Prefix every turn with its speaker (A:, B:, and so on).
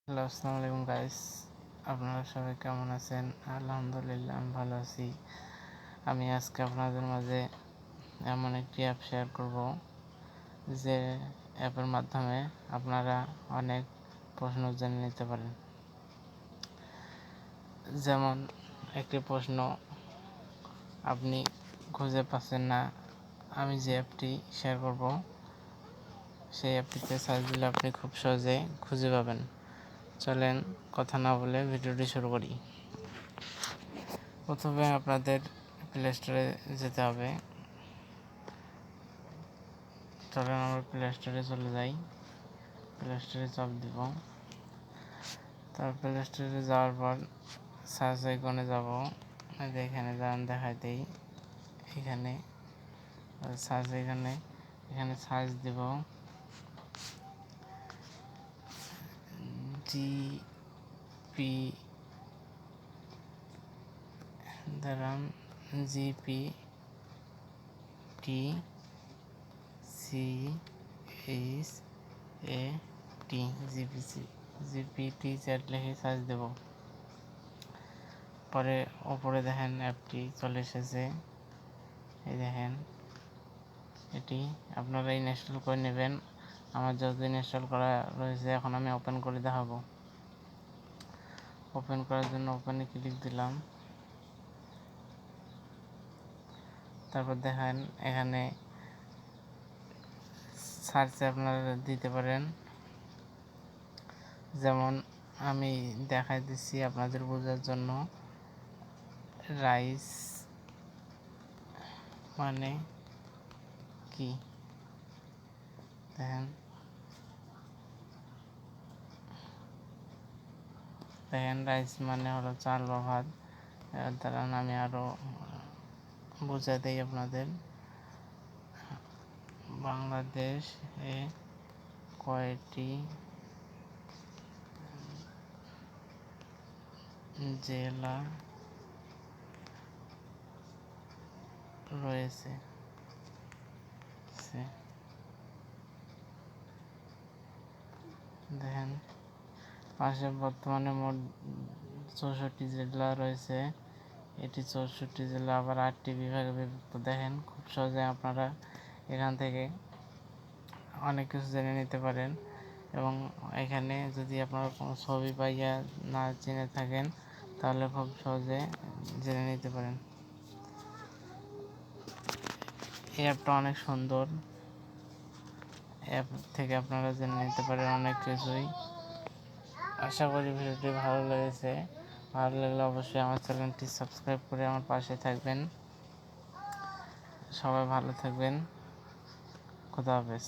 A: Hello, আসসালামু আলাইকুম guys. আপনারা সবাই কেমন আছেন? আলহামদুলিল্লাহ আমি ভালো আছি। আমি আজকে আপনাদের মাঝে এমন একটি অ্যাপ শেয়ার করব যে অ্যাপের মাধ্যমে আপনারা অনেক প্রশ্ন জেনে নিতে পারেন। যেমন একটি প্রশ্ন আপনি খুঁজে পাচ্ছেন না, আমি যে অ্যাপটি শেয়ার করব সেই অ্যাপটিতে সার্চ দিলে আপনি খুব সহজে খুঁজে পাবেন। চলেন কথা না বলে ভিডিওটি শুরু করি। প্রথমে আপনাদের প্লে স্টোরে যেতে হবে। চলেন আমরা প্লে স্টোরে চলে যাই। প্লে স্টোরে চাপ দিব। তারপর প্লে স্টোরে যাওয়ার পর সার্চ আইকনে যাব। এখানে যান দেখাই দেই। এখানে সার্চ এখানে সার্চ দিব জিপি জিপিটি জিপিটি চ্যাট লিখে সার্চ দেব। পরে ওপরে দেখেন অ্যাপটি চলে এসেছে। এই দেখেন, এটি আপনারা ইনস্টল করে নেবেন। আমার যত ইনস্টল করা রয়েছে এখন আমি ওপেন করে দেখাবো। ওপেন করার জন্য ওপেনে ক্লিক দিলাম। তারপর দেখেন এখানে সার্চে আপনারা দিতে পারেন। যেমন আমি দেখাই দিচ্ছি আপনাদের বোঝার জন্য। রাইস মানে কি দেখেন রাইস মানে হলো চাল বা ভাত। দ্বারা আমি আরো বুঝাই দিই আপনাদের। বাংলাদেশে কয়টি জেলা রয়েছে? দেখেন পাশে বর্তমানে মোট 64 জেলা রয়েছে। এটি 64 জেলা আবার 8টি বিভাগে বিভক্ত। দেখেন খুব সহজে আপনারা এখান থেকে অনেক কিছু জেনে নিতে পারেন। এবং এখানে যদি আপনারা কোনো ছবি পাইয়া না চিনে থাকেন তাহলে খুব সহজে জেনে নিতে পারেন। এই অ্যাপটা অনেক সুন্দর। অ্যাপ থেকে আপনারা জেনে নিতে পারেন অনেক কিছুই। আশা করি ভিডিওটি ভালো লেগেছে। ভালো লাগলে অবশ্যই আমার চ্যানেলটি সাবস্ক্রাইব করে আমার পাশে থাকবেন। সবাই ভালো থাকবেন। খোদা হাফেজ।